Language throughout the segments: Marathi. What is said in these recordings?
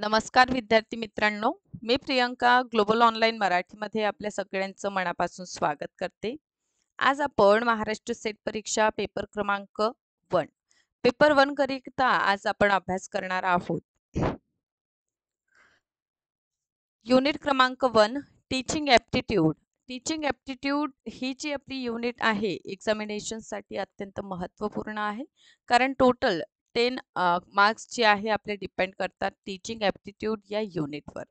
नमस्कार विद्यार्थी मित्रांनो, मी प्रियंका ग्लोबल ऑनलाईन मराठीमध्ये आपल्या सगळ्यांचं मनापासून स्वागत करते. आज आपण महाराष्ट्र सेट परीक्षा पेपर क्रमांक 1 पेपर 1 करिता आज आपण अभ्यास करणार आहोत. युनिट क्रमांक 1 टीचिंग ॲप्टिट्यूड. टीचिंग ॲप्टिट्यूड ही जी आपली युनिट आहे एक्झामिनेशनसाठी अत्यंत महत्त्वपूर्ण आहे, कारण टोटल 10 मार्क्स जे आहे आपले डिपेंड करतात टीचिंग ॲप्टिट्यूड या युनिटवर.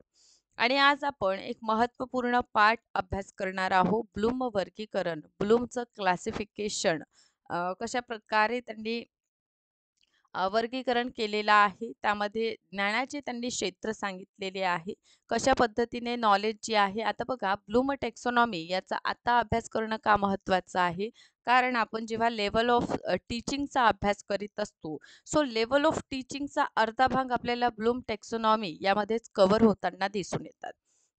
आणि आज आपण एक महत्त्वपूर्ण पाठ अभ्यास करणार आहोत. ब्लूम वर्गीकरण, ब्लूमचं क्लासिफिकेशन, कशा प्रकारे त्यांनी वर्गीकरण केलेलं आहे. त्यामध्ये ज्ञानाचे त्यांनी क्षेत्र सांगितलेले आहे. कशा पद्धतीने नॉलेज जे आहे, आता बघा ब्लूम टेक्सॉनॉमी याचा आता अभ्यास करणं का महत्त्वाचं आहे? कारण आपण जेव्हा लेव्हल ऑफ टीचिंगचा अभ्यास करीत असतो, सो लेव्हल ऑफ टीचिंगचा अर्धा भाग आपल्याला ब्लूम टेक्सॉनॉमी यामध्येच कव्हर होताना दिसून येतात.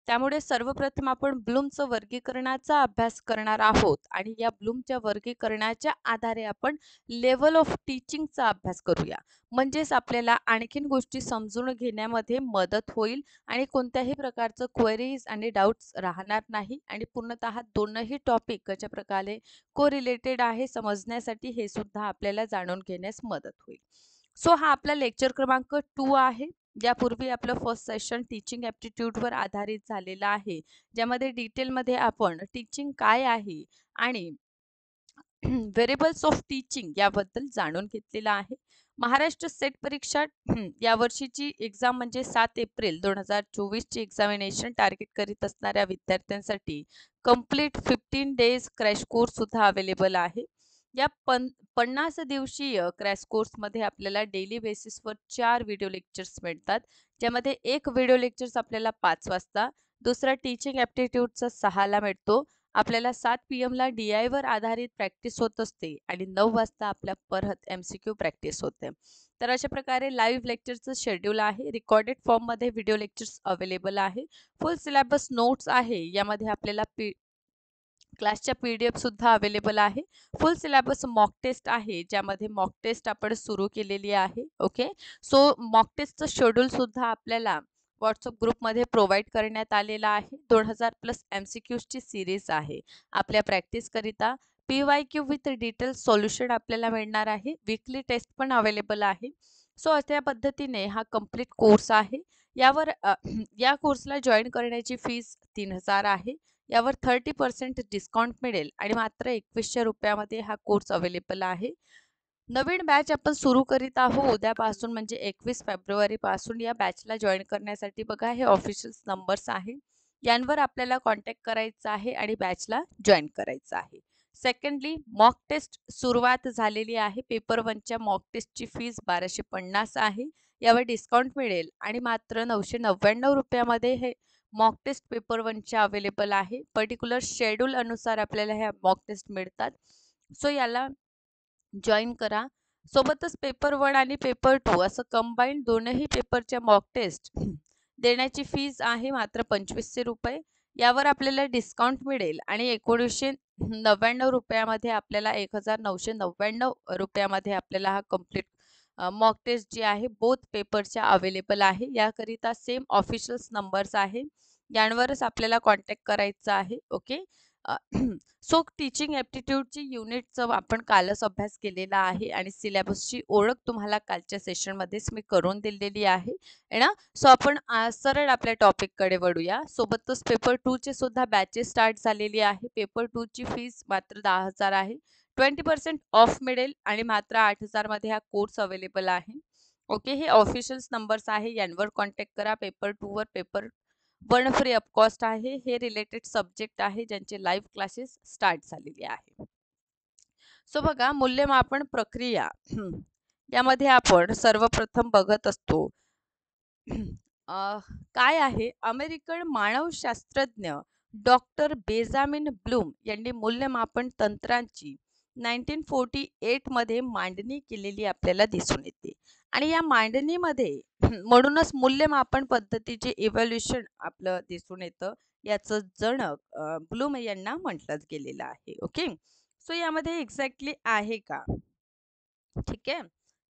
त्यामुळे सर्वप्रथम आपण ब्लूमचं वर्गीकरणाचा अभ्यास करणार आहोत आणि या ब्लूमच्या वर्गीकरणाच्या आधारे आपण लेव्हल ऑफ टीचिंगचा अभ्यास करूया. म्हणजेच आपल्याला आणखीन गोष्टी समजून घेण्यामध्ये मदत होईल आणि कोणत्याही प्रकारचं क्वेरीज आणि डाऊट्स राहणार नाही आणि पूर्णतः दोनही टॉपिक कशा प्रकारे कोरिलेटेड आहे समजण्यासाठी हे सुद्धा आपल्याला जाणून घेण्यास मदत होईल. सो हा आपला लेक्चर क्रमांक 2 आहे. यापूर्वी आपलं फर्स्ट सेशन टीचिंग ॲप्टिट्यूडवर आधारित झालेलं आहे, ज्यामध्ये डिटेलमध्ये आपण टीचिंग काय आहे आणि व्हेरिएबल्स ऑफ टीचिंग याबद्दल जाणून घेतलेला आहे. महाराष्ट्र सेट परीक्षा या वर्षीची एक्झाम म्हणजे 7 एप्रिल 2024 ची एक्झामिनेशन टार्गेट करीत असणाऱ्या विद्यार्थ्यांसाठी कंप्लीट 15 डेज क्रॅश कोर्स सुद्धा अवेलेबल आहे. या 50 दिवसीय क्रॅश कोर्समध्ये आपल्याला डेली बेसिसवर 4 व्हिडिओ लेक्चर्स मिळतात, ज्यामध्ये एक व्हिडिओ लेक्चर्स आपल्याला 5 वाजता, दुसरा टीचिंग ॲप्टिट्यूडचा 6 ला मिळतो. आपल्याला 7 PM ला DI वर आधारित प्रॅक्टिस होत असते आणि 9 वाजता आपल्या परत MCQ प्रॅक्टिस होते. तर अशा प्रकारे लाईव्ह लेक्चरचं शेड्यूल आहे. रिकॉर्डेड फॉर्ममध्ये व्हिडिओ लेक्चर्स अवेलेबल आहे. फुल सिलेबस नोट्स आहे. यामध्ये आपल्याला क्लासच्या PDF सुद्धा अवेलेबल आहे. फुल सिलेबस मॉक टेस्ट आहे, ज्यामध्ये मॉक टेस्ट आपण सुरू केलेली आहे. ओके, सो मॉक टेस्टचं शेड्यूल सुद्धा आपल्याला व्हॉट्सअप ग्रुपमध्ये प्रोव्हाइड करण्यात आलेला आहे. 2000+ MCQची सिरीज आहे. आपल्या प्रॅक्टिसकरिता PYQ विथ डिटेल सोल्युशन आपल्याला मिळणार आहे. वीकली टेस्ट पण अवेलेबल आहे. सो अशा पद्धतीने हा कंप्लीट कोर्स आहे. यावर या कोर्सला जॉईन करण्याची फीस 3000 आहे. यावर 30% डिस्काउंट मिळेल आणि मात्र 2100 रुपयामध्ये हा कोर्स अवेलेबल आहे. नवीन बॅच आपण सुरू करीत आहोत उद्यापासून म्हणजे 21 फेब्रुवारी पासून. या बॅचला जॉईन करण्यासाठी बघा हे ऑफिशियल नंबर्स आहे, यांवर आपल्याला कॉन्टॅक्ट करायचा आहे आणि बॅचला जॉईन करायचं आहे. सेकंडली मॉक टेस्ट सुरुवात झालेली आहे. पेपर 1च्या मॉक टेस्टची फीस 1250 आहे. यावर डिस्काउंट मिळेल आणि मात्र 999 रुपयामध्ये हे मॉक टेस्ट पेपर 1च्या अवेलेबल आहे. पर्टिक्युलर शेड्यूल अनुसार आपल्याला ह्या मॉक टेस्ट मिळतात. सो याला जॉईन करा. सोबतच पेपर 1 आणि पेपर 2 असं कंबाईन दोनही पेपरच्या मॉक टेस्ट देण्याची फीस आहे मात्र 2500 रुपये. यावर आपल्याला डिस्काउंट मिळेल आणि 1999 रुपयामध्ये आपल्याला 1999 रुपयामध्ये आपल्याला हा कंप्लीट मॉक टेस्ट जी आहे बोथ पेपरच्या अवेलेबल आहे. याकरिता सेम ऑफिशियल नंबर्स आहे, यांवरच आपल्याला कॉन्टॅक्ट करायचा आहे. ओके, सो टीचिंग ॲप्टिट्यूडची युनिटचं आपण कालच अभ्यास केलेला आहे आणि सिलेबसची ओळख तुम्हाला कालच्या सेशनमध्येच मी करून दिलेली आहे ना. सो आपण सरळ आपल्या टॉपिककडे वळूया. सोबतच पेपर 2चे सुद्धा बॅचेस स्टार्ट झालेली आहे. पेपर 2ची फीस मात्र 10,000 आहे. 20% ऑफ मिळेल आणि मात्र 8,000 मध्ये हा कोर्स अवेलेबल आहे. ओके, हे ऑफिशियल नंबर्स आहे, यांवर कॉन्टॅक्ट करा. पेपर 2 वर पेपर 1 फ्री ऑफ कॉस्ट आहे. हे रिलेटेड सब्जेक्ट आहे ज्यांचे लाईव्ह क्लासेस स्टार्ट झालेले आहे. सो बघा मूल्यमापन प्रक्रिया यामध्ये आपण सर्वप्रथम बघत असतो काय आहे. अमेरिकन मानवशास्त्रज्ञ डॉक्टर बेंजामिन ब्लूम यांनी मूल्यमापन तंत्रांची 1948 मध्ये मांडणी केलेली आपल्याला दिसून येते आणि या मांडणीमध्ये म्हणूनच मूल्यमापन पद्धतीचे इव्हॅल्युएशन आपलं दिसून येतं. याचं जनक ब्लूम यांना म्हटलं गेलेलं आहे. ओके, सो यामध्ये एक्झॅक्टली आहे का, ठीक आहे.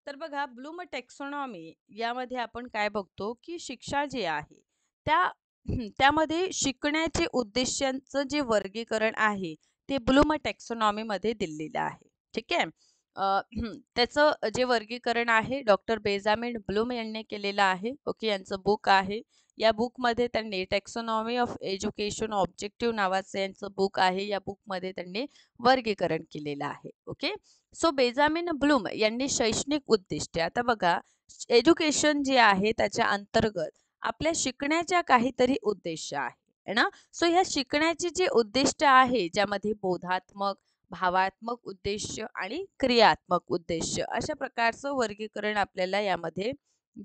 तर बघा ब्लूम टेक्सॉनॉमी यामध्ये आपण काय बघतो की शिक्षा जे आहे त्या त्यामध्ये शिकण्याचे उद्देशांचं जे वर्गीकरण आहे ते ब्लूम टेक्सॉनॉमीमध्ये दिलेलं आहे. ठीक आहे. त्याचं जे वर्गीकरण आहे डॉक्टर बेंजामिन ब्लूम यांनी केलेलं आहे. ओके, यांचं बुक आहे. या बुकमध्ये त्यांनी टेक्सॉनॉमी ऑफ एज्युकेशन ऑब्जेक्टिव्ह नावाचं यांचं बुक आहे. या बुकमध्ये त्यांनी वर्गीकरण केलेलं आहे. ओके. सो बेंजामिन ब्लूम यांनी शैक्षणिक उद्दिष्टे, आता बघा एज्युकेशन जे आहे त्याच्या अंतर्गत आपल्या शिकण्याच्या काहीतरी उद्देश आहे ना. सो ह्या शिकण्याची जी उद्दिष्ट आहे ज्यामध्ये बोधात्मक, भावात्मक उद्देश आणि क्रियात्मक उद्देश अशा प्रकारचं वर्गीकरण आपल्याला यामध्ये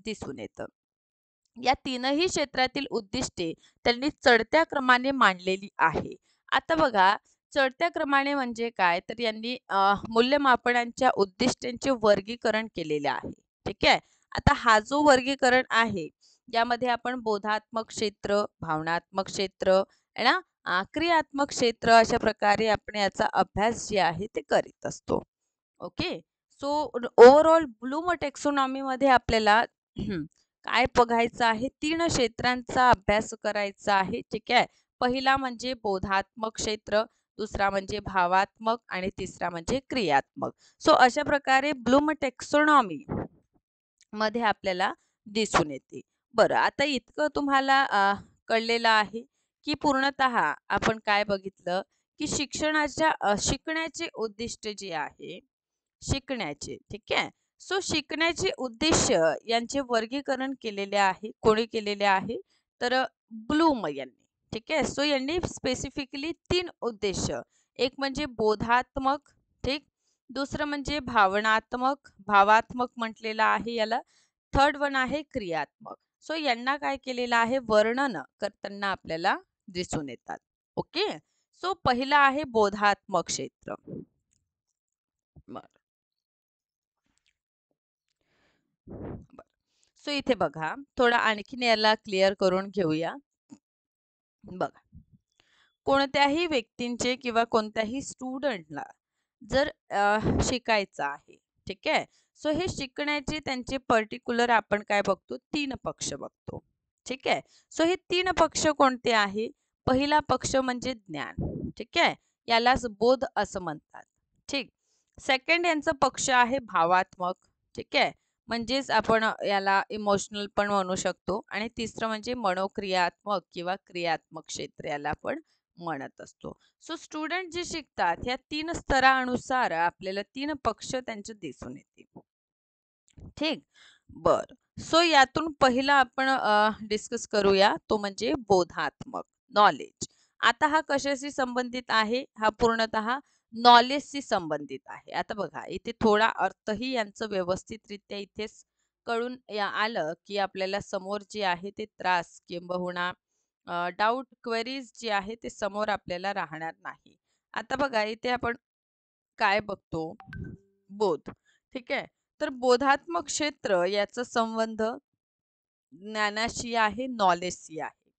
दिसून येतं. या तीनही क्षेत्रातील उद्दिष्टे त्यांनी चढत्या क्रमाने मांडलेली आहे. आता बघा चढत्या क्रमाने म्हणजे काय, तर यांनी मूल्यमापनांच्या उद्दिष्टांचे वर्गीकरण केलेले आहे. ठीक आहे. आता हा जो वर्गीकरण आहे यामध्ये आपण बोधात्मक क्षेत्र, भावनात्मक क्षेत्र आहे ना, क्रियात्मक क्षेत्र अशा प्रकारे आपण याचा अभ्यास जे आहे ते करीत असतो. Okay. So overall Bloom taxonomy मध्ये आपल्याला काय बघायचं आहे, तीन क्षेत्रांचा अभ्यास करायचा आहे. ठीक आहे. पहिला म्हणजे बोधात्मक क्षेत्र, दुसरा म्हणजे भावात्मक आणि तिसरा म्हणजे क्रियात्मक. सो अशा प्रकारे ब्लूम टेक्सोनॉमी मध्ये आपल्याला दिसून येते. बरं, आता इतकं तुम्हाला कळलेलं आहे की पूर्णतः आपण काय बघितलं की शिकण्याचे उद्दिष्ट जे आहे शिकण्याचे, ठीक आहे. सो शिकण्याचे उद्देश यांचे वर्गीकरण केलेले आहे. कोणी केलेले आहे, तर ब्लूम यांनी. ठीक आहे. सो यांनी स्पेसिफिकली तीन उद्देश, एक म्हणजे बोधात्मक, ठीक, दुसरं म्हणजे भावात्मक म्हटलेलं आहे याला, थर्ड वन आहे क्रियात्मक. सो यांना काय केलेलं आहे वर्णन करताना आपल्याला दिसून येतात. ओके. सो पहिला आहे बोधात्मक क्षेत्र. सो इथे बघा थोडा आणखीन याला क्लिअर करून घेऊया. बघा, कोणत्याही व्यक्तींचे किंवा कोणत्याही स्टुडंटला जर शिकायचं आहे, ठीक आहे. सो हे शिकण्याचे त्यांचे पर्टिक्युलर आपण काय बघतो, तीन पक्ष बघतो. ठीक आहे. सो हे तीन पक्ष कोणते आहे, पहिला पक्ष म्हणजे ज्ञान, ठीक आहे, यालाच बोध असं म्हणतात. ठीक. सेकंड यांचा पक्ष आहे भावात्मक, ठीक आहे, म्हणजेच आपण याला इमोशनल पण म्हणू शकतो. आणि तिसरं म्हणजे मनोक्रियात्मक किंवा क्रियात्मक क्षेत्र याला आपण म्हणत असतो. सो स्टुडंट जे शिकतात ह्या तीन स्तरानुसार आपल्याला तीन पक्ष त्यांचे दिसून येतील. ठीक. बर. सो यातून पहिला आपण डिस्कस करूया तो म्हणजे बोधात्मक नॉलेज. आता हा कशाशी संबंधित आहे, हा पूर्णतः नॉलेजशी संबंधित आहे. आता बघा इथे थोडा अर्थही यांचं व्यवस्थितरित्या इथेच कळून आलं की आपल्याला समोर जे आहे ते त्रास किंबहुना डाऊट क्वेरीज जे आहे ते समोर आपल्याला राहणार नाही. आता बघा इथे आपण काय बघतो, बोध. ठीक आहे. तर बोधात्मक क्षेत्र याचा संबंध ज्ञानाशी आहे, नॉलेजशी आहे.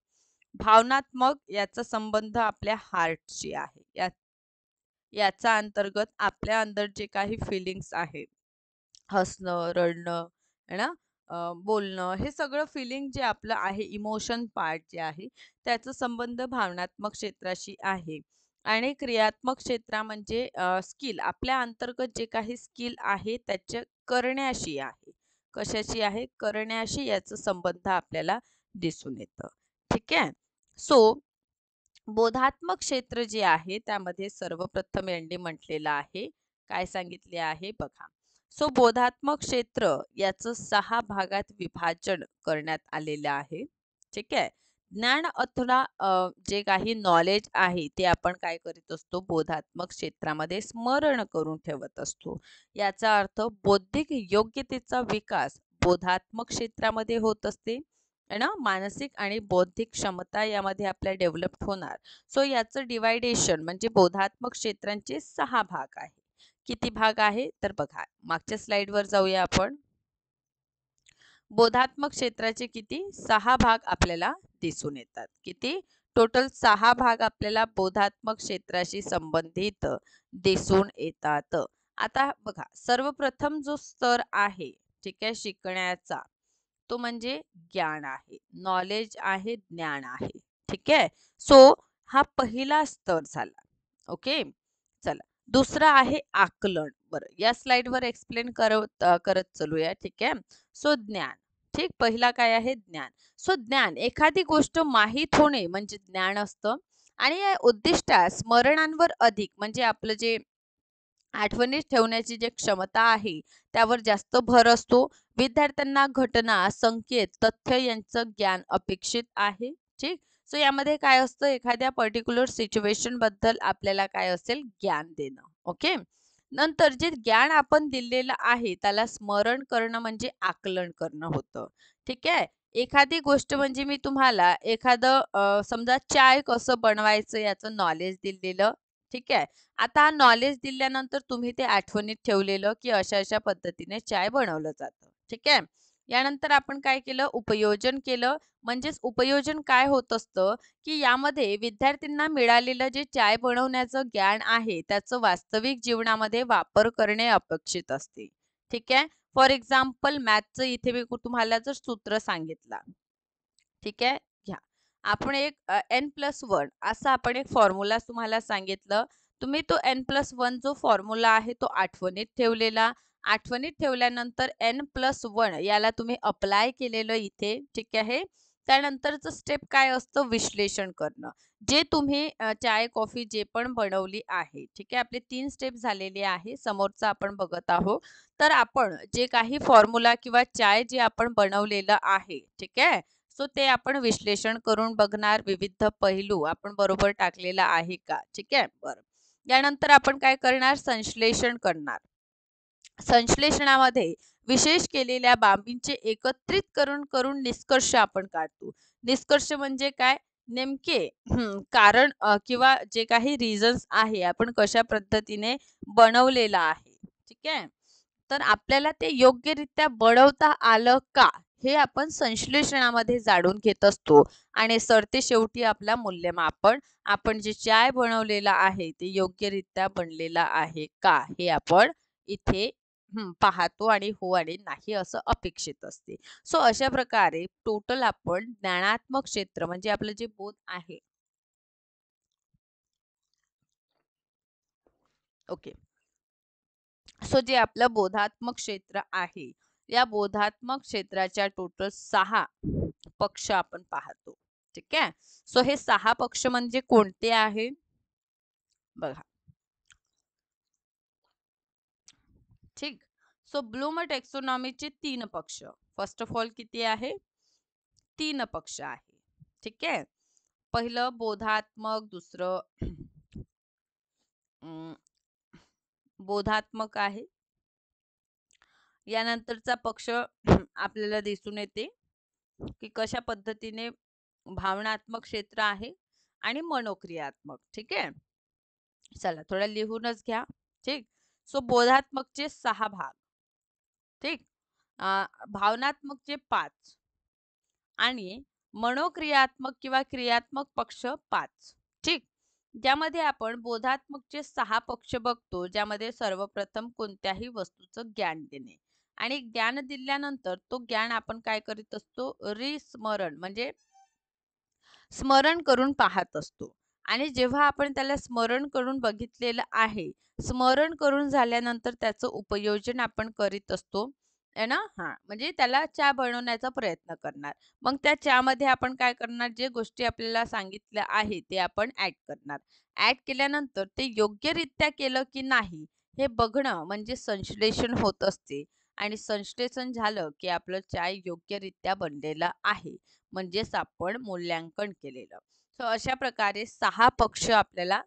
भावनात्मक याचा संबंध आपल्या हार्टशी आहे. याचा अंतर्गत आपल्या अंदर जे काही फिलिंग्स आहेत, हसणं, रडणं, है ना, बोलणं, हे सगळं फिलिंग जे आपलं आहे, इमोशन पार्ट जे आहे त्याचा संबंध भावनात्मक क्षेत्राशी आहे. आणि क्रियात्मक क्षेत्र म्हणजे स्किल, आपल्या अंतर्गत जे काही स्किल आहे त्याच्या करण्याशी आहे. कशाशी आहे, करण्याशी याचा संबंध आपल्याला दिसून येतं. ठीक आहे. सो बोधात्मक क्षेत्र जे आहे त्यामध्ये सर्वप्रथम यांनी म्हटलेलं आहे, काय सांगितले आहे बघा. सो बोधात्मक क्षेत्र याचं 6 भागात विभाजन करण्यात आलेलं आहे. ठीक आहे. ज्ञान अथवा जे काही नॉलेज आहे ते आपण काय करीत असतो, बोधात्मक क्षेत्रामध्ये स्मरण करून ठेवत असतो. याचा अर्थ बौद्धिक योग्यतेचा विकास बोधात्मक क्षेत्रामध्ये होत असते, है ना, मानसिक आणि बौद्धिक क्षमता यामध्ये आपल्या डेव्हलप होणार. सो याचं डिवायडेशन म्हणजे बोधात्मक क्षेत्रांचे 6 भाग आहे. किती भाग आहे तर बघा मागच्या स्लाइडवर जाऊया आपण. बोधात्मक क्षेत्राचे किती 6 भाग आपल्याला दिसून येतात. किती टोटल 6 भाग आपल्याला बोधात्मक क्षेत्राशी संबंधित दिसून येतात. आता बघा, सर्वप्रथम जो स्तर आहे, ठीक आहे, शिकण्याचा, तो म्हणजे ज्ञान आहे, नॉलेज आहे, ज्ञान आहे. ठीक आहे. सो हा पहिला स्तर झाला. ओके. चला, दुसरा आहे आकलन. बरं, या स्लाइडवर एक्सप्लेन करत चलूया. ठीक आहे. सो ज्ञान. ठीक, पहिला काय आहे? ज्ञान. सो ज्ञान, एखादी गोष्ट माहीत होणे म्हणजे ज्ञान असतं. आणि या उद्दिष्टास स्मरणांवर अधिक म्हणजे आपलं जे आठवणीत ठेवण्याची जी क्षमता आहे त्यावर जास्त भर असतो. विद्यार्थ्यांना घटना, संकेत, तथ्य यांचं ज्ञान अपेक्षित आहे. ठीक. सो यामध्ये काय असतं, एखाद्या पर्टिक्युलर सिच्युएशन बद्दल आपल्याला काय असेल, ज्ञान देणं. ओके. नंतर जे ज्ञान आपण दिलेलं आहे त्याला स्मरण करणं म्हणजे आकलन करणं होतं. ठीक आहे. एखादी गोष्ट म्हणजे मी तुम्हाला एखादं समजा चाय कसं बनवायचं याचं नॉलेज दिलेलं. ठीक आहे. आता नॉलेज दिल्यानंतर तुम्ही ते आठवणीत ठेवलेलं की अशा अशा पद्धतीने चाय बनवलं जातं. ठीक आहे. यानंतर आपण काय केलं, उपयोजन केलं. म्हणजेच उपयोजन काय होत असतं की यामध्ये विद्यार्थ्यांना मिळालेलं जे चाय बनवण्याचं ज्ञान आहे त्याचं वास्तविक जीवनामध्ये वापर करणे अपेक्षित असते. ठीक आहे. फॉर एक्झाम्पल मॅथचं इथे मी तुम्हाला जर सूत्र सांगितलं. ठीक आहे. घ्या. आपण एक n+1 असा आपण एक फॉर्म्युला तुम्हाला सांगितलं. तुम्ही तो n+1 जो फॉर्म्युला आहे तो आठवणीत ठेवलेला. आठवणीत ठेवल्यानंतर n+1 याला तुम्ही अप्लाय केलेलं इथे. ठीक आहे. त्यानंतरचं स्टेप काय असतं, विश्लेषण करणं. जे तुम्ही चाय, कॉफी जे पण बनवली आहे. ठीक आहे. आपले 3 स्टेप झालेले आहे. समोरचं आपण बघत आहोत. तर आपण जे काही फॉर्म्युला किंवा चाय जे आपण बनवलेलं आहे. ठीक आहे. सो ते आपण विश्लेषण करून बघणार, विविध पैलू आपण बरोबर टाकलेला आहे का. ठीक आहे. बरं, यानंतर आपण काय करणार, संश्लेषण करणार. संश्लेषणामध्ये विशेष केलेल्या बाबींचे एकत्रित करून निष्कर्ष आपण काढतो. निष्कर्ष म्हणजे काय, नेमके कारण किंवा जे काही रिझन्स आहे आपण कशा पद्धतीने बनवलेला आहे. ठीक आहे. तर आपल्याला ते योग्यरित्या बनवता आलं का, हे आपण संश्लेषणामध्ये जाणून घेत असतो. आणि सरतेशेवटी आपला मूल्यमापन, आपण जे चाय बनवलेला आहे ते योग्यरित्या बनलेला आहे का, हे आपण इथे पाहतो आणि हो आणि नाही असं अपेक्षित असते. सो अशा प्रकारे टोटल आपण ज्ञानात्मक क्षेत्र म्हणजे आपलं जे बोध आहे. ओके. सो जे आपलं बोधात्मक क्षेत्र आहे, या बोधात्मक क्षेत्राच्या टोटल 6 पक्ष आपण पाहतो. ठीक आहे. सो हे 6 पक्ष म्हणजे कोणते आहे बघा. ठीक. सो ब्लूम टेक्सोनॉमीचे 3 पक्ष. फर्स्ट ऑफ ऑल किती आहे, 3 पक्ष आहे. ठीक आहे. पहिलं बोधात्मक, दुसरं अं, बोधात्मक आहे. यानंतरचा पक्ष आपल्याला दिसून येते की कशा पद्धतीने भावनात्मक क्षेत्र आहे आणि मनोक्रियात्मक. ठीक आहे. चला थोडं लिहूनच घ्या. ठीक. सो बोधात्मकचे 6 भाग. ठीक. भावनात्मकचे 5 आणि मनोक्रियात्मक किंवा क्रियात्मक पक्ष 5. ठीक. ज्यामध्ये आपण बोधात्मकचे 6 पक्ष बघतो, ज्यामध्ये सर्वप्रथम कोणत्याही वस्तूचं ज्ञान देणे. आणि ज्ञान दिल्यानंतर तो ज्ञान आपण काय करीत असतो, रिस्मरण म्हणजे स्मरण करून पाहत असतो. आणि जेव्हा आपण त्याला स्मरण करून बघितलेलं आहे, स्मरण करून झाल्यानंतर त्याचं उपयोजन आपण करीत असतो. आहे ना. हां, म्हणजे त्याला चहा बनवण्याचा प्रयत्न करणार. मग त्या चहामध्ये आपण काय करणार, जे गोष्टी आपल्याला सांगितल्या आहे ते आपण ॲड करणार. ॲड केल्यानंतर ते योग्यरित्या केलं की नाही हे बघणं म्हणजे संश्लेषण होत असते. आणि संश्लेषण झालं की आपलं चाय योग्यरित्या बनलेलं आहे. म्हणजेच आपण मूल्यांकन केलेलं. सो अशा प्रकारे 6 पक्ष आपल्याला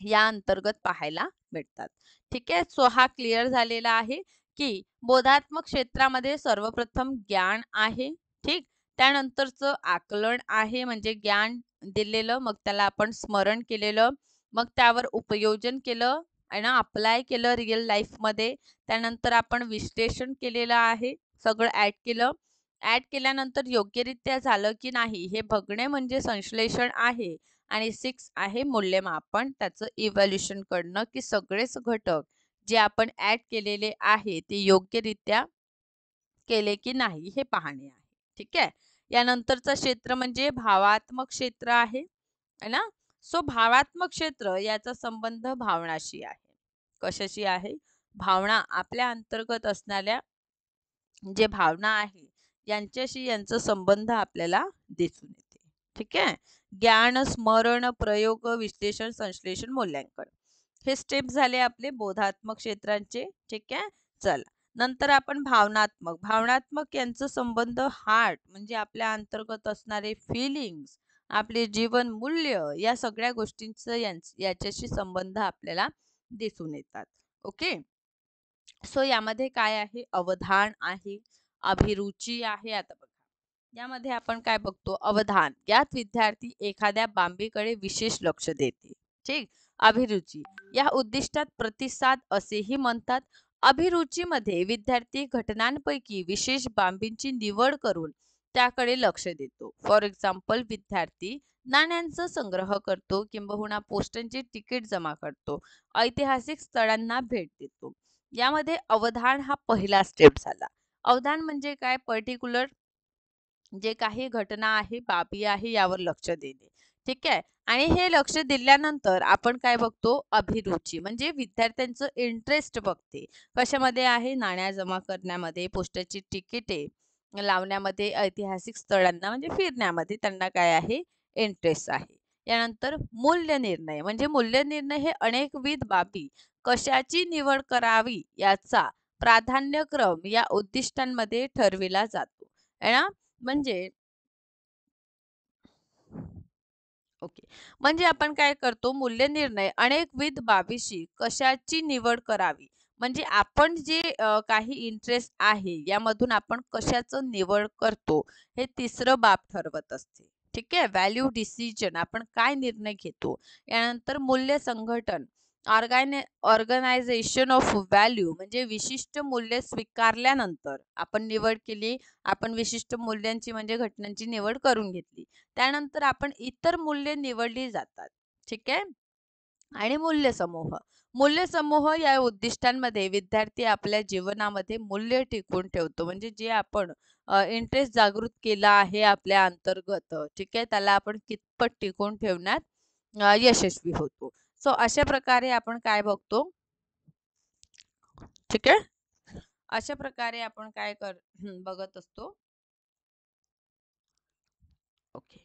या अंतर्गत पाहायला भेटतात. ठीक आहे. सो हा क्लिअर झालेला आहे की बोधात्मक क्षेत्रामध्ये सर्वप्रथम ज्ञान आहे. ठीक. त्यानंतरचं आकलन आहे म्हणजे ज्ञान दिलेलं, मग त्याला आपण स्मरण केलेलं, मग त्यावर उपयोजन केलं आणि अप्लाय केलं रिअल लाईफमध्ये. त्यानंतर आपण विश्लेषण केलेलं आहे, सगळं ॲड केलं. ॲड केल्यानंतर योग्यरित्या झालं की नाही हे बघणे म्हणजे संश्लेषण आहे. आणि 6 आहे मूल्यमापन, त्याचं इव्हॅल्युएशन करणं की सगळेच घटक जे आपण ऍड केलेले आहे ते योग्यरित्या केले की नाही हे पाहणे आहे. ठीक आहे. यानंतरचं क्षेत्र म्हणजे भावात्मक क्षेत्र आहे ना. सो भावात्मक क्षेत्र याचा संबंध भावनाशी आहे. कशाशी आहे? भावना, आपल्या अंतर्गत असणाऱ्या जे भावना आहे यांच्याशी यांचा संबंध आपल्याला दिसून येते. ठीक आहे. ज्ञान, स्मरण, प्रयोग, विश्लेषण, संश्लेषण, मूल्यांकन हे स्टेप झाले आपले बोधात्मक क्षेत्रांचे. ठीक आहे. चला, नंतर आपण भावनात्मक. भावनात्मक यांचा संबंध हार्ट म्हणजे आपल्या अंतर्गत असणारे फिलिंग्स, आपले जीवन मूल्य या सगळ्या गोष्टींचं याच्याशी संबंध आपल्याला दिसून येतात. ओके. सो यामध्ये काय आहे? अवधान आहे, अभिरुची आहे. आता बघा, यामध्ये आपण काय बघतो? अवधान, यात विद्यार्थी एखाद्या बाबीकडे विशेष लक्ष देते. ठीक. अभिरुची, या उद्दिष्टात प्रतिसाद असेही म्हणतात. अभिरुचीमध्ये विद्यार्थी घटनांपैकी विशेष बाबींची निवड करून त्याकडे लक्ष देतो. फॉर एक्झाम्पल, विद्यार्थी नाण्यांचा संग्रह करतो, किंबहुना पोस्टांची तिकीट जमा करतो, ऐतिहासिक स्थळांना भेट देतो. यामध्ये अवधान हा पहिला स्टेप झाला. अवधान म्हणजे काय? पर्टिक्युलर जे काही घटना आहे, बाबी आहे, यावर लक्ष देणे. ठीक आहे. आणि हे लक्ष दिल्यानंतर आपण काय बघतो? अभिरुची म्हणजे विद्यार्थ्यांचं इंटरेस्ट बघते. कशामध्ये आहे? नाण्या जमा करण्यामध्ये, पोस्टाची तिकिटे लावण्यामध्ये, ऐतिहासिक स्थळांना म्हणजे फिरण्यामध्ये त्यांना काय आहे? इंटरेस्ट आहे. यानंतर मूल्य निर्णय म्हणजे मूल्य निर्णय हे अनेकविध बाबी कशाची निवड करावी याचा प्राधान्यक्रम या उद्दिष्टांमध्ये ठरविला जातो. है ना. म्हणजे ओके, म्हणजे आपण काय करतो? मूल्य निर्णय अनेकविध बाबीशी कशाची निवड करावी म्हणजे आपण जे काही इंटरेस्ट आहे यामधून आपण कशाचं निवड करतो हे तिसरं बाब ठरवत असते. ठीक आहे. व्हॅल्यू डिसिजन, आपण काय निर्णय घेतो. यानंतर मूल्य संघटन, ऑर्गनायझेशन ऑफ व्हॅल्यू म्हणजे विशिष्ट मूल्य स्वीकारल्यानंतर आपण निवड केली, आपण विशिष्ट मूल्यांची म्हणजे घटनांची निवड करून घेतली, त्यानंतर आपण इतर मूल्ये निवडली जातात. ठीक आहे. आणि मूल्य समूह, मूल्य समूह या उद्दिष्टांमध्ये विद्यार्थी आपल्या जीवनामध्ये मूल्य टिकवून ठेवतो. म्हणजे जे आपण इंटरेस्ट जागृत केला आहे आपल्या अंतर्गत, ठीक आहे, त्याला आपण कितपत टिकवून ठेवण्यात यशस्वी होतो. सो अशा प्रकारे आपण काय बघतो? ठीक आहे. अशा प्रकारे आपण काय बघत असतो. ओके.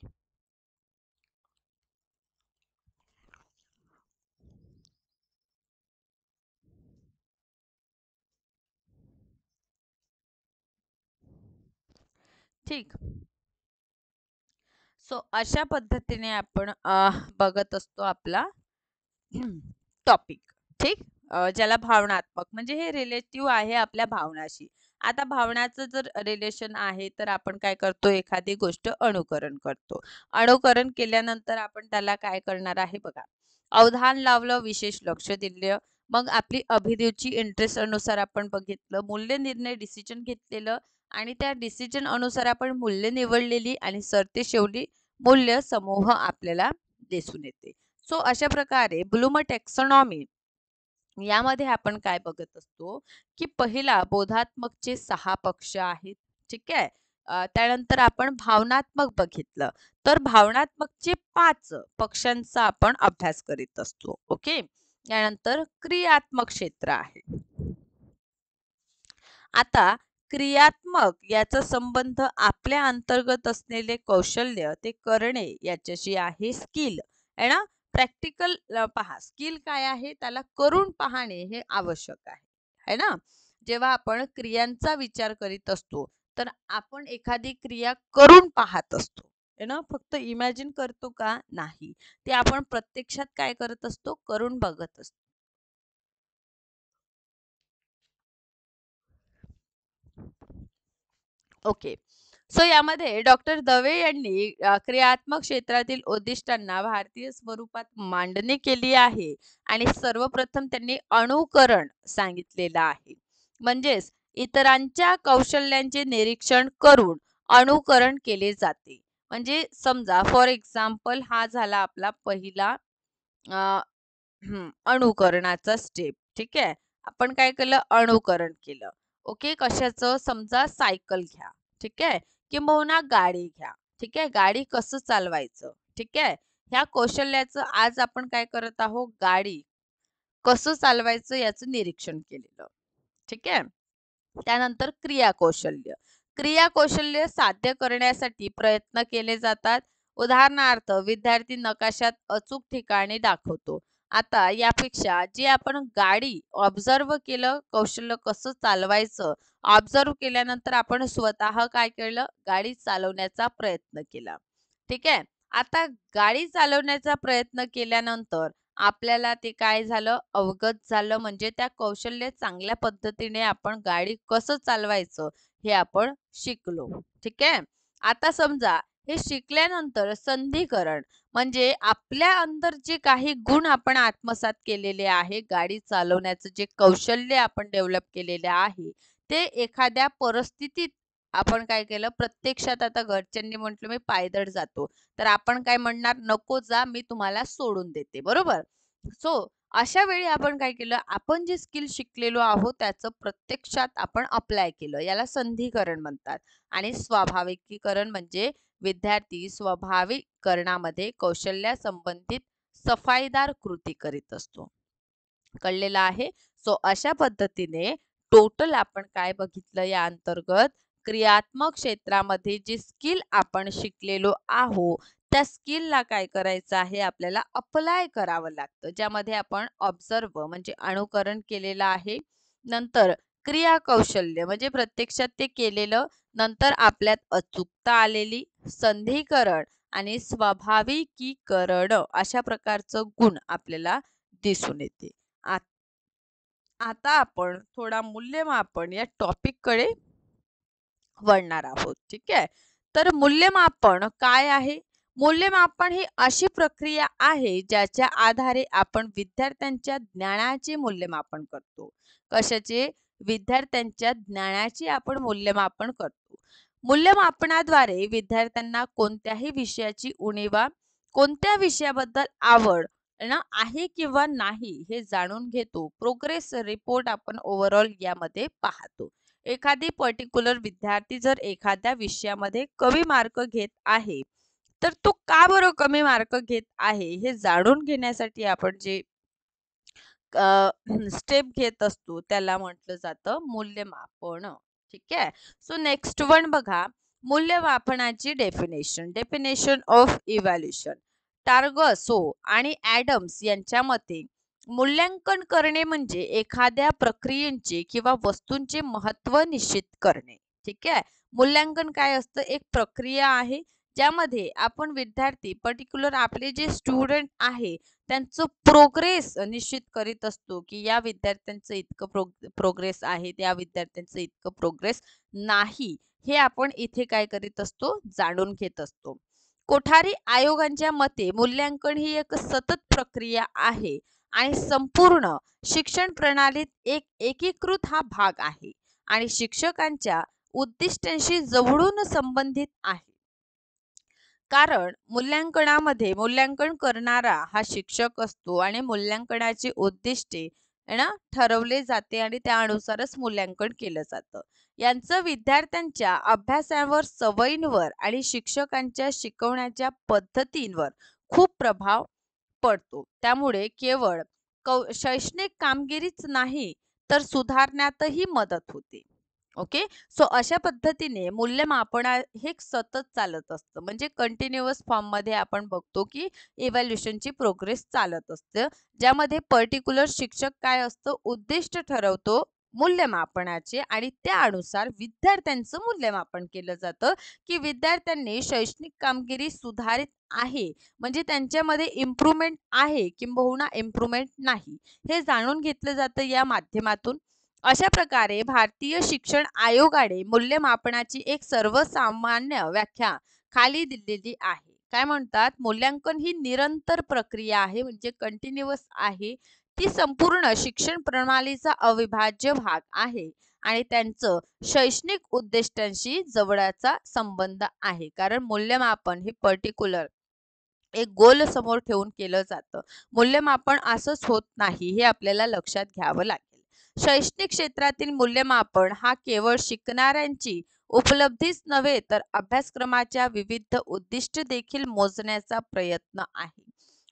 ठीक. सो अशा पद्धतीने आपण बघत असतो आपला टॉपिक. ठीक. ज्याला भावनात्मक म्हणजे हे रिलेटिव्ह आहे आपल्या भावनाशी. आता भावनाचं जर रिलेशन आहे तर आपण काय करतो? एखादी गोष्ट अनुकरण करतो. अनुकरण केल्यानंतर आपण त्याला काय करणार आहे बघा. अवधान लावलं, विशेष लक्ष दिलं, मग आपली अभिरुची इंटरेस्ट अनुसार आपण बघितलं, मूल्य निर्णय डिसिजन घेतलेलं आणि त्या डिसिजन अनुसार आपण मूल्य निवडलेली आणि सरतेशेवटी मूल्य समूह आपल्याला दिसून येते. सो अशा प्रकारे ब्लूम टेक्सॉनॉमी यामध्ये आपण काय बघत असतो की पहिला बोधात्मकचे 6 पक्ष आहेत. ठीक आहे. त्यानंतर आपण भावनात्मक बघितलं, तर भावनात्मकचे 5 पक्षांचा आपण अभ्यास करीत असतो. ओके. यानंतर क्रियात्मक क्षेत्र आहे. आता क्रियात्मक याचा संबंध आपल्या अंतर्गत असलेले कौशल्य ते करणे याच्याशी आहे. स्किल आहे ना. प्रॅक्टिकल पहा, स्किल काय आहे? त्याला करून पाहणे हे आवश्यक आहे. है ना. जेव्हा आपण क्रियांचा विचार करीत असतो तर आपण एखादी क्रिया करून पाहत असतो. है ना. फक्त इमॅजिन करतो का? नाही, ते आपण प्रत्यक्षात काय करत असतो? करून बघत असतो. ओके. सो यामध्ये डॉक्टर दवे यांनी क्रियात्मक क्षेत्रातील उद्दिष्टांना भारतीय स्वरूपात मांडणी केली आहे आणि सर्वप्रथम त्यांनी अनुकरण सांगितलेलं आहे. म्हणजेच इतरांच्या कौशल्यांचे निरीक्षण करून अनुकरण केले जाते. म्हणजे समजा फॉर एक्झाम्पल हा झाला आपला पहिला अनुकरणाचा स्टेप. ठीक आहे. आपण काय केलं, अनुकरण केलं. ओके, कशाचं, समजा सायकल घ्या, ठीक आहे, किंबहुना गाडी घ्या, ठीक आहे, गाडी कसं चालवायचं, ठीक आहे, ह्या कौशल्याचं आज आपण काय करत आहोत, गाडी कसं चालवायचं याचं निरीक्षण केलेलं, ठीक आहे. त्यानंतर क्रियाकौशल्य. क्रियाकौशल्य साध्य करण्यासाठी प्रयत्न केले जातात. उदाहरणार्थ, विद्यार्थी नकाशात अचूक ठिकाणी दाखवतो. आता यापेक्षा जे आपण गाडी ऑब्झर्व केलं, कौशल्य कसं चालवायचं ऑब्झर्व केल्यानंतर आपण स्वतः काय केलं, गाडी चालवण्याचा प्रयत्न केला, ठीक आहे. आता गाडी चालवण्याचा प्रयत्न केल्यानंतर आपल्याला ते काय झालं, अवगत झालं, म्हणजे त्या कौशल्य चांगल्या पद्धतीने आपण गाडी कसं चालवायचं हे आपण शिकलो, ठीक आहे. आता समजा हे शिकल्यानंतर संधिकरण, म्हणजे आपल्या अंदर जे काही गुण आपण आत्मसात केलेले आहे, गाडी चालवण्याचं जे कौशल्य आपण डेव्हलप केलेले आहे, ते एखाद्या परिस्थितीत आपण काय केलं, प्रत्यक्षात आता घरच्यांनी म्हटलं मी पायदळ जातो, तर आपण काय म्हणणार, नको जा, मी तुम्हाला सोडून देते, बरोबर. सो अशा वेळी आपण काय केलं, आपण जे स्किल शिकलेलो आहोत त्याचं प्रत्यक्षात आपण अप्लाय केलं, याला संधिकरण म्हणतात. आणि स्वाभाविकीकरण म्हणजे विद्यार्थी स्वाभाविकरणामध्ये कौशल्या संबंधित सफाईदार कृती करीत असतो. कळलेलं आहे. सो अशा पद्धतीने टोटल आपण काय बघितलं या अंतर्गत, क्रियात्मक क्षेत्रामध्ये जे स्किल आपण शिकलेलो आहोत त्या स्किलला काय करायचं आहे, आपल्याला अप्लाय करावं लागतं, ज्यामध्ये आपण ऑब्झर्व म्हणजे अनुकरण केलेलं आहे. नंतर क्रिया कौशल्य म्हणजे प्रत्यक्षात ते केलेलं, नंतर आपल्यात अचूकता आलेली, संधिकरण आणि स्वाभाविकीकरण अशा प्रकारचं गुण आपल्याला दिसून येते. आता आपण थोडा मूल्यमापन या टॉपिक कडे वळणार आहोत, ठीक आहे. तर मूल्यमापन काय आहे? मूल्यमापन ही अशी प्रक्रिया आहे ज्याच्या आधारे आपण विद्यार्थ्यांच्या ज्ञानाचे मूल्यमापन करतो. कशाचे? विद्यार्थ्यांच्या ज्ञानाचे आपण मूल्यमापन करतो. मूल्यमापनाद्वारे विद्यार्थ्यांना कोणत्याही विषयाची उणीवा, कोणत्या विषयाबद्दल आवड ना आहे किंवा नाही हे जाणून घेतो. प्रोग्रेस रिपोर्ट आपण ओव्हरऑल यामध्ये पाहतो. एखादी पर्टिक्युलर विद्यार्थी जर एखाद्या विषयामध्ये कमी मार्क घेत आहे, तर तो का बरं कमी मार्क घेत आहे हे जाणून घेण्यासाठी आपण जे स्टेप घेत असतो त्याला म्हटलं जातं मूल्यमापन, ठीक आहे. सो नेक्स्ट वन बघा, मूल्यमापनाची डेफिनेशन. Definition of evaluation. टार्गसो आणि ॲडम्स यांच्या मते मूल्यांकन करणे म्हणजे एखाद्या प्रक्रियेचे किंवा वस्तूंचे महत्त्व निश्चित करणे, ठीक आहे. मूल्यांकन काय असतं, एक प्रक्रिया आहे ज्यामध्ये आपण विद्यार्थी पर्टिक्युलर आपले जे स्टुडंट आहे त्यांचं प्रोग्रेस निश्चित करीत असतो, की या विद्यार्थ्यांचं इतकं प्रोग्रेस आहे, त्या विद्यार्थ्यांचं इतकं प्रोग्रेस नाही, हे आपण इथे काय करीत असतो, जाणून घेत असतो. कोठारी आयोगांच्या मते मूल्यांकन ही एक सतत प्रक्रिया आहे आणि संपूर्ण शिक्षण प्रणालीत एक एकीकृत हा भाग आहे आणि शिक्षकांच्या उद्दिष्टांशी जवळून संबंधित आहे. कारण मूल्यांकनामध्ये मूल्यांकन करणारा हा शिक्षक असतो आणि मूल्यांकनाची उद्दिष्टे ना ठरवले जाते आणि त्यानुसारच मूल्यांकन केलं जातं. यांचं विद्यार्थ्यांच्या अभ्यासावर, सवयींवर आणि शिक्षकांच्या शिकवण्याच्या पद्धतींवर खूप प्रभाव पडतो. त्यामुळे केवळ शैक्षणिक कामगिरीच नाही तर सुधारण्यातही मदत होते. ओके. सो अशा पद्धतीने मूल्यमापन हे सतत चालत असतं, म्हणजे कंटिन्युअस फॉर्म मध्ये आपण बघतो की इव्हॅल्युएशनची प्रोग्रेस चालत असते, ज्यामध्ये पर्टिक्युलर शिक्षक काय असतं, उद्दिष्ट ठरवतो मूल्यमापनाचे आणि त्यानुसार विद्यार्थ्यांचं मूल्यमापन केलं जातं की विद्यार्थ्यांनी शैक्षणिक कामगिरी सुधारित आहे, म्हणजे त्यांच्यामध्ये इम्प्रूव्हमेंट आहे किंबहुना इम्प्रूव्हमेंट नाही, हे जाणून घेतलं जातं या माध्यमातून. अशा प्रकारे भारतीय शिक्षण आयोगाने मूल्यमापनाची एक सर्वसामान्य व्याख्या खाली दिलेली आहे. काय म्हणतात, मूल्यांकन ही निरंतर प्रक्रिया आहे, म्हणजे कंटिन्युअस आहे. ती संपूर्ण शिक्षण प्रणालीचा अविभाज्य भाग आहे आणि त्यांचं शैक्षणिक उद्दिष्टांशी जवळचा संबंध आहे. कारण मूल्यमापन हे पर्टिक्युलर एक गोल समोर ठेवून केलं जातं. मूल्यमापन असंच होत नाही, हे आपल्याला लक्षात घ्यावं लागेल. शैक्षणिक क्षेत्रातील मूल्यमापन हा केवळ शिकणाऱ्यांची उपलब्धीच नव्हे तर अभ्यासक्रमाच्या विविध उद्दिष्ट देखील मोजण्याचा प्रयत्न आहे.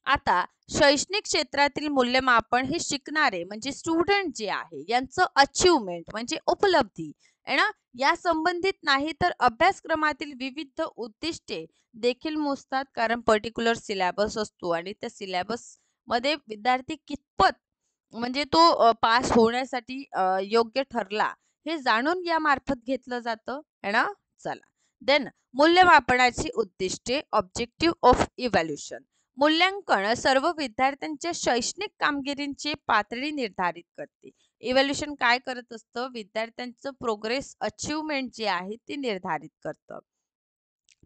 आता शैक्षणिक क्षेत्रातील मूल्यमापन हे शिकणारे म्हणजे स्टुडंट जे आहे यांचं अचिव्हमेंट म्हणजे उपलब्धी आहे ना, या संबंधित नाही तर अभ्यासक्रमातील विविध उद्दिष्टे देखील मोजतात. कारण पर्टिक्युलर सिलेबस असतो आणि त्या सिलेबस मध्ये विद्यार्थी कितपत म्हणजे तो पास होण्यासाठी योग्य ठरला हे जाणून यामार्फत घेतलं जातं है ना. चला देन मूल्यमापनाची उद्दिष्टे ऑब्जेक्टिव्ह ऑफ इव्हॅल्युएशन. मूल्यांकन सर्व विद्यार्थ्यांच्या शैक्षणिक कामगिरीची पातळी निर्धारित करते. इव्हॅल्युएशन काय करत असतं, विद्यार्थ्यांचं प्रोग्रेस अचिव्हमेंट जे आहे ते निर्धारित करतं.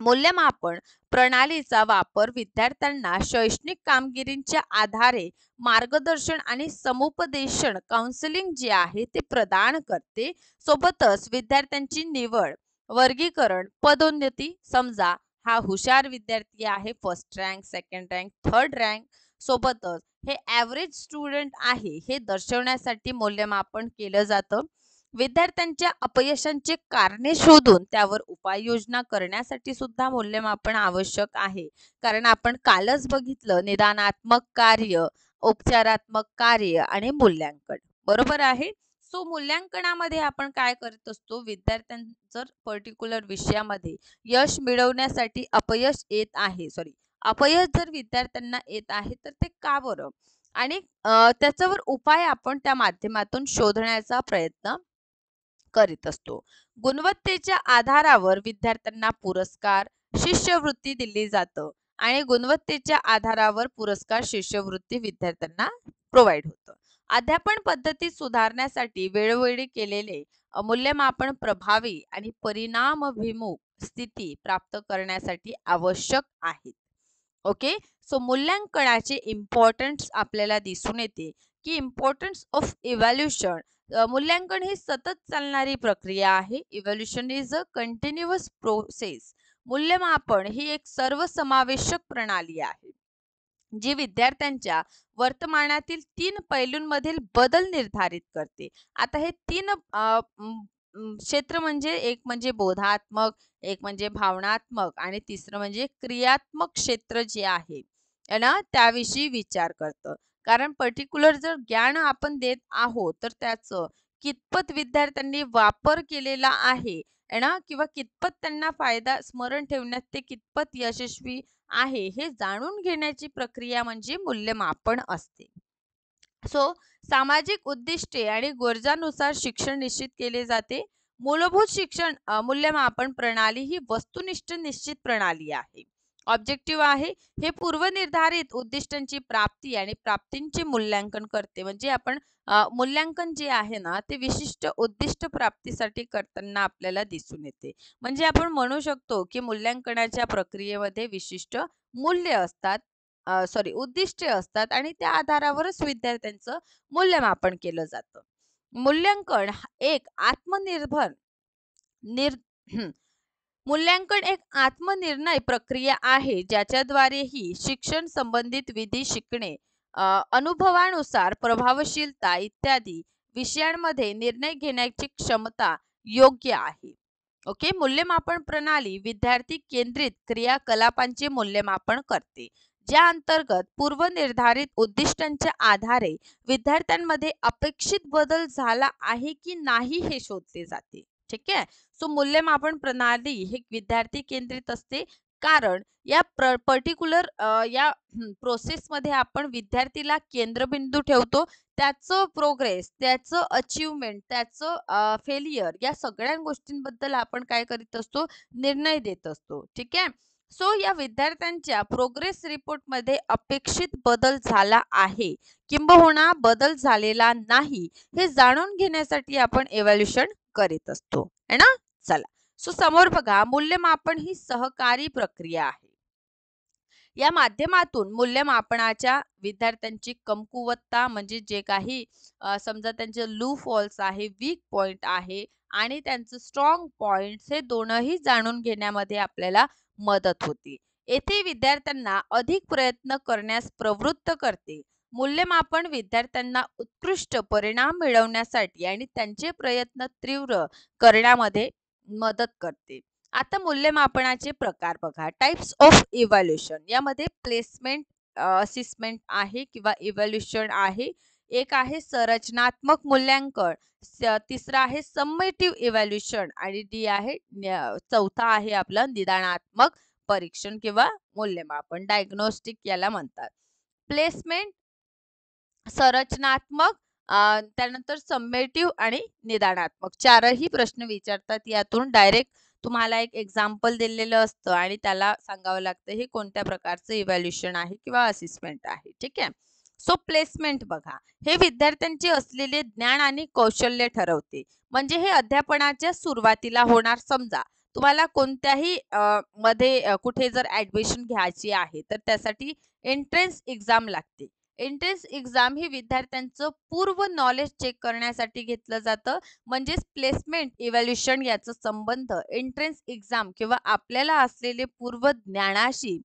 मूल्यमापन प्रणालीचा वापर विद्यार्थ्यांना शैक्षणिक कामगिरीच्या आधारे मार्गदर्शन आणि समुपदेशन काउन्सिलिंग जे आहे ते प्रदान करते. सोबतच विद्यार्थ्यांची निवड, वर्गीकरण, पदोन्नती, समजा हा हुशार विद्यार्थी आहे, first rank, second rank, third rank, सोबतच हे ॲव्हरेज स्टुडंट आहे हे दर्शवण्यासाठी मूल्यमापन केलं जातं. विद्यार्थ्यांच्या अपयशांचे कारणे शोधून त्यावर उपाययोजना करण्यासाठी सुद्धा मूल्यमापन आवश्यक आहे. कारण आपण कालच बघितलं निदानात्मक कार्य, उपचारात्मक कार्य आणि मूल्यांकन. बरोबर आहे. सो मूल्यांकनामध्ये आपण काय करत असतो, विद्यार्थ्यां जर पर्टिक्युलर विषयामध्ये यश मिळवण्यासाठी अपयश जर विद्यार्थ्यांना येत आहे तर ते का बरं, आणि त्याच्यावर उपाय आपण त्या माध्यमातून शोधण्याचा प्रयत्न करीत असतो. गुणवत्तेच्या आधारावर विद्यार्थ्यांना पुरस्कार, शिष्यवृत्ती दिली जातं आणि गुणवत्तेच्या आधारावर पुरस्कार, शिष्यवृत्ती विद्यार्थ्यांना प्रोव्हाइड होतं. अध्यापन पद्धती सुधारण्यासाठी वेळोवेळी केलेले मूल्यमापन प्रभावी आणि परिणामभिमुख स्थिती प्राप्त करण्यासाठी आवश्यक आहेत. ओके. सो मूल्यांकनाचे इम्पॉर्टन्स आपल्याला दिसून येते की इम्पॉर्टन्स ऑफ इव्हॅल्युएशन. मूल्यांकन ही सतत चालणारी प्रक्रिया आहे. Evaluation is a continuous process. मूल्यमापन ही एक सर्वसमावेशक प्रणाली आहे जी विद्यार्थ्यांच्या वर्तमानातील 3 पैलूंमधील बदल निर्धारित करते. आता हे 3 क्षेत्र म्हणजे एक म्हणजे बोधात्मक, एक म्हणजे भावनात्मक आणि तिसरं म्हणजे क्रियात्मक क्षेत्र जे आहे ना त्याविषयी विचार करतं. कारण पर्टिक्युलर जर ज्ञान आपण देत आहोत तर त्याचं कितपत विद्यार्थ्यांनी वापर केलेला आहे ना, किंवा कितपत त्यांना फायदा स्मरण ठेवण्यात ते कितपत यशस्वी आहे हे जाणून घेण्याची प्रक्रिया म्हणजे मूल्यमापन असते. सो सामाजिक उद्दिष्टे आणि गरजानुसार शिक्षण निश्चित केले जाते. मूलभूत शिक्षण मूल्यमापन प्रणाली ही वस्तुनिष्ठ निश्चित प्रणाली आहे. ऑब्जेक्टिव्ह आहे हे पूर्वनिर्धारित उद्दिष्टांची प्राप्ती आणि प्राप्तींचे मूल्यांकन करते. म्हणजे आपण मूल्यांकन जे आहे ना ते विशिष्ट उद्दिष्ट प्राप्तीसाठी करताना आपल्याला दिसून येते. म्हणजे आपण म्हणू शकतो की मूल्यांकनाच्या प्रक्रियेमध्ये विशिष्ट मूल्य असतात, उद्दिष्टे असतात आणि त्या आधारावरच विद्यार्थ्यांचं मूल्यमापन केलं जातं. मूल्यांकन एक आत्मनिर्भर निर हं. मूल्यांकन एक आत्मनिर्णय प्रक्रिया आहे ज्याच्याद्वारे ही शिक्षण संबंधित विधी शिकणे, अनुभवानुसार प्रभावशीलता इत्यादी विषयांमध्ये निर्णय घेण्याची क्षमता योग्य आहे. ओके. मूल्यमापन प्रणाली विद्यार्थी केंद्रित क्रियाकलापांचे मूल्यमापन करते, ज्या अंतर्गत पूर्वनिर्धारित उद्दिष्टांच्या आधारे विद्यार्थ्यांमध्ये अपेक्षित बदल झाला आहे की नाही हे शोधले जाते. ठीक आहे. सो मूल्यमापन प्रणाली हे विद्यार्थी केंद्रित असते. कारण या पर्टिक्युलर या प्रोसेसमध्ये आपण विद्यार्थीला केंद्रबिंदू ठेवतो. त्याचं प्रोग्रेस, त्याचं अचिव्हमेंट, त्याचं फेलियर या सगळ्या गोष्टींबद्दल आपण काय करीत असतो, निर्णय देत असतो. ठीक आहे. सो या विद्यार्थ्यांच्या प्रोग्रेस रिपोर्टमध्ये अपेक्षित बदल झाला आहे किंबहुना बदल झालेला नाही हे जाणून घेण्यासाठी आपण इव्हॅल्युएशन करीत असतो है ना. चला. सो समोर बघा, मूल्यमापन ही सहकारी प्रक्रिया आहे. या माध्यमातून मूल्यमापनाच्या विद्यार्थ्यांची कमकुवतता म्हणजे जे काही समजा त्यांचे लू फॉल्स आहे, वीक पॉइंट आहे आणि त्यांचं स्ट्रॉंग पॉइंट्स हे दोनही जाणून घेण्यामध्ये आपल्याला मदत होते. येथे विद्यार्थ्यांना अधिक प्रयत्न करण्यास प्रवृत्त करते. मूल्यमापन विद्यार्थ्यांना उत्कृष्ट परिणाम मिळवण्यासाठी आणि त्यांचे प्रयत्न तीव्र करण्यामध्ये मदत करते. आता मूल्यमापनाचे प्रकार बघा. टाइप्स ऑफ इव्हॅल्युएशन यामध्ये प्लेसमेंट असेसमेंट आहे किंवा इव्हॅल्युएशन आहे. एक आहे संरचनात्मक मूल्यांकन, तिसरा आहे समेटिव्ह इव्हॅल्युएशन आणि डी आहे चौथा आहे आपलं निदानात्मक परीक्षण किंवा मूल्यमापन, डायग्नोस्टिक याला म्हणतात. प्लेसमेंट, संरचनात्मक, त्यानंतर समेटिव्ह आणि निदानात्मक चारही प्रश्न विचारतात. यातून डायरेक्ट तुम्हाला एक एक्झाम्पल दिलेलं असतं आणि त्याला सांगावं लागतं हे कोणत्या प्रकारचं इव्हॅल्युएशन आहे किंवा असेसमेंट आहे. ठीक आहे. सो प्लेसमेंट बघा, हे विद्यार्थ्यांचे असलेले ज्ञान आणि कौशल्य ठरवते. म्हणजे हे अध्यापनाच्या सुरुवातीला होणार. समजा तुम्हाला कोणत्याही मध्ये कुठे जर ऍडमिशन घ्यायची आहे तर त्यासाठी एंट्रन्स एक्झाम लागते. एंट्रन्स एक्झाम ही विद्यार्थ्यांचं पूर्व नॉलेज चेक करण्यासाठी घेतलं जातं. म्हणजेच प्लेसमेंट इव्हॅल्युएशन याचा संबंध एंट्रन्स एक्झाम किंवा आपल्याला असलेले पूर्व ज्ञानाशी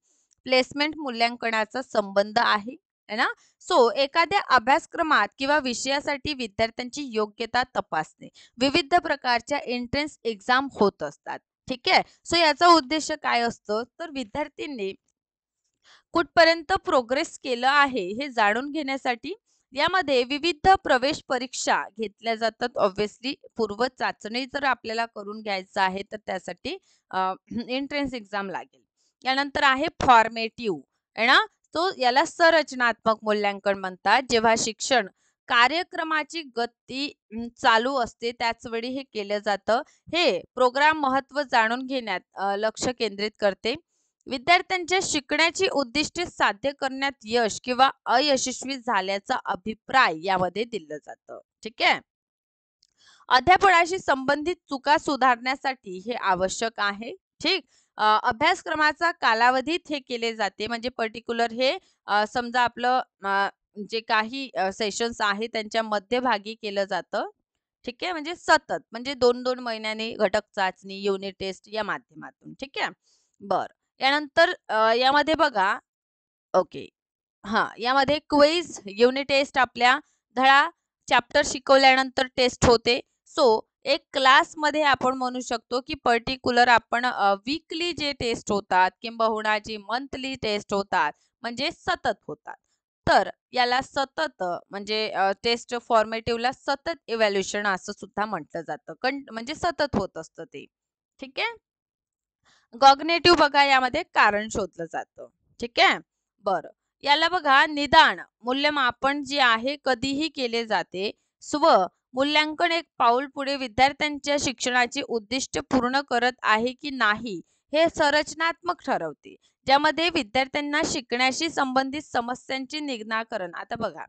प्लेसमेंट मूल्यांकनाचा संबंध आहे ना. सो एखाद्या अभ्यासक्रमात किंवा विषयासाठी विद्यार्थ्यांची योग्यता तपासणे. विविध प्रकारच्या एंट्रन्स एक्झाम होत असतात. ठीक आहे. सो याचा उद्देश काय असतो तर विद्यार्थ्यांनी कुठपर्यंत प्रोग्रेस केलं आहे हे जाणून घेण्यासाठी यामध्ये विविध प्रवेश परीक्षा घेतल्या जातात. ऑब्व्हियसली पूर्व चाचणी जर आपल्याला करून घ्यायचं आहे तर त्यासाठी एंट्रन्स एक्झाम लागेल. यानंतर आहे फॉर्मेटिव्ह आहे ना. तो याला संरचनात्मक मूल्यांकन म्हणतात. जेव्हा शिक्षण कार्यक्रमाची गती चालू असते त्याच वेळी हे केलं जातं. हे प्रोग्राम महत्व जाणून घेण्यात लक्ष केंद्रित करते. विद्यार्थ्यांच्या शिकण्याची उद्दिष्टे साध्य करण्यात यश किंवा अयशस्वी झाल्याचा अभिप्राय यामध्ये दिलं जातं. ठीक आहे. अध्यापनाशी संबंधित चुका सुधारण्यासाठी हे आवश्यक आहे. ठीक. अभ्यासक्रमाचा कालावधीत हे केले जाते. म्हणजे पर्टिक्युलर हे समजा आपलं जे काही सेशन्स आहे त्यांच्या मध्यभागी केलं जातं. ठीक आहे. म्हणजे सतत म्हणजे 2-2 महिन्यांनी घटक चाचणी, युनिट टेस्ट या माध्यमातून. ठीक आहे. बरं. यानंतर यामध्ये बघा. ओके. हां, यामध्ये क्विज, युनिट टेस्ट आपल्या धडा चॅप्टर शिकवल्यानंतर टेस्ट होते. सो एक क्लासमध्ये आपण म्हणू शकतो की पर्टिक्युलर आपण वीकली जे टेस्ट होतात किंबहुना जे मंथली टेस्ट होतात म्हणजे सतत होतात. तर याला सतत म्हणजे टेस्ट फॉर्मेटिव्हला सतत इव्हॅल्युएशन असं सुद्धा म्हटलं जातं. म्हणजे सतत होत असतं ते. ठीक आहे. कॉग्नेटिव्ह बघा यामध्ये कारण शोधलं जातं. ठीक आहे. बरं. याला बघा निदान मूल्यमापन जे आहे कधीही केले जाते. स्व मूल्यांकन एक पाऊल पुढे विद्यार्थ्यांच्या शिक्षणाची उद्दिष्ट पूर्ण करत आहे की नाही हे संरचनात्मक ठरवते. ज्यामध्ये विद्यार्थ्यांना शिकण्याशी संबंधित समस्यांचे निराकरण. आता बघा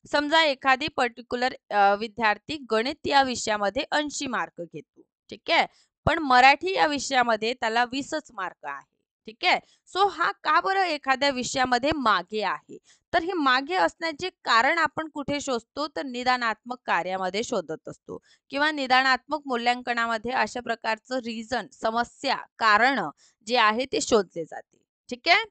समजा एखादी पर्टिक्युलर विद्यार्थी गणित या विषयामध्ये 80 मार्क घेतो. ठीक आहे. पण मराठी या विषयामध्ये त्याला 20च मार्क आहे. ठीक आहे. सो हा का बरं एखाद्या विषयामध्ये मागे आहे? तर हे मागे असण्याचे कारण आपण कुठे शोधतो तर निदानात्मक कार्यामध्ये शोधत असतो किंवा निदानात्मक मूल्यांकनामध्ये अशा प्रकारचं रिझन, समस्या, कारण जे आहे ते शोधले जाते. ठीक आहे.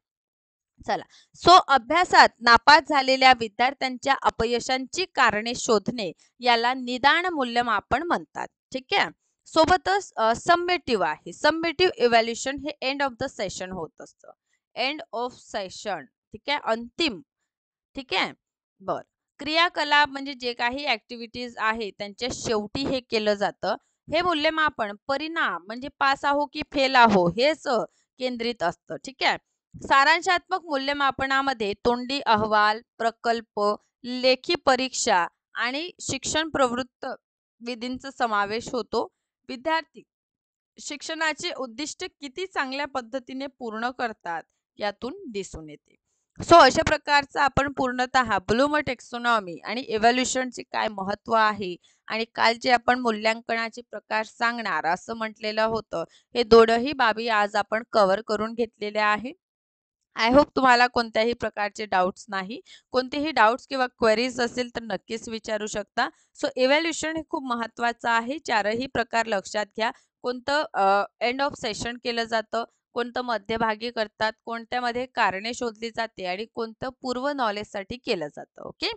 चला. सो अभ्यासात नापास झालेल्या विद्यार्थ्यांच्या अपयशांची कारणे शोधणे याला निदान मूल्यमापन म्हणतात. ठीक आहे. सोबतच समेटिव्ह आहे. समेटिव्ह इव्हॅल्युएशन हे एंड ऑफ द सेशन होत असतं. End of session. ठीक आहे. अंतिम. ठीक आहे. बर. क्रियाकलाप म्हणजे जे काही ऍक्टिव्हिटीज आहे त्यांच्या शेवटी हे केलं जातं. हे मूल्यमापन परिणाम म्हणजे पास आहो की फेल आहो हेच केंद्रित असतं. ठीक आहे. सारांशात्मक मूल्यमापनामध्ये तोंडी अहवाल, प्रकल्प, लेखी परीक्षा आणि शिक्षण प्रवृत्त विधींचा समावेश होतो. विद्यार्थी शिक्षणाचे उद्दिष्ट किती चांगल्या पद्धतीने पूर्ण करतात यातून दिसून येते. सो अशा प्रकारचं आपण पूर्णतः ब्लूम टेक्सोनॉमी आणि इव्हॅल्युएशनचे काय महत्व आहे आणि काल जे आपण मूल्यांकनाचे प्रकार सांगणार असं म्हटलेलं होतं हे दोनही बाबी आज आपण कव्हर करून घेतलेल्या आहे. आय होप तुम्हाला कोणत्याही प्रकारचे डाऊट्स नाही. कोणतेही डाऊट्स किंवा क्वेरीज असेल तर नक्कीच विचारू शकता. सो इव्हॅल्युएशन हे खूप महत्त्वाचं आहे. चारही प्रकार लक्षात घ्या. कोणतं एंड ऑफ सेशन केलं जातं, कोणतं मध्यभागी करतात, कोणत्यामध्ये कारणे शोधली जाते आणि कोणतं पूर्व नॉलेजसाठी केलं जातं. ओके.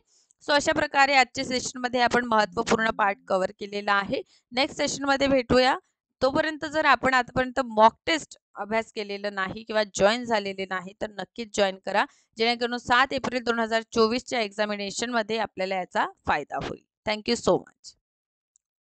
सो अशा प्रकारे आजच्या सेशनमध्ये आपण महत्त्वपूर्ण पार्ट कव्हर केलेला आहे. नेक्स्ट सेशनमध्ये भेटूया. तोपर्यंत जर आपण आतापर्यंत मॉक टेस्ट अभ्यास केलेला नाही किंवा जॉईन झालेले नाही तर नक्कीच जॉईन करा, जेणेकरून 7 एप्रिल 2024च्या एक्झामिनेशनमध्ये आपल्याला याचा फायदा होईल. Thank you so much.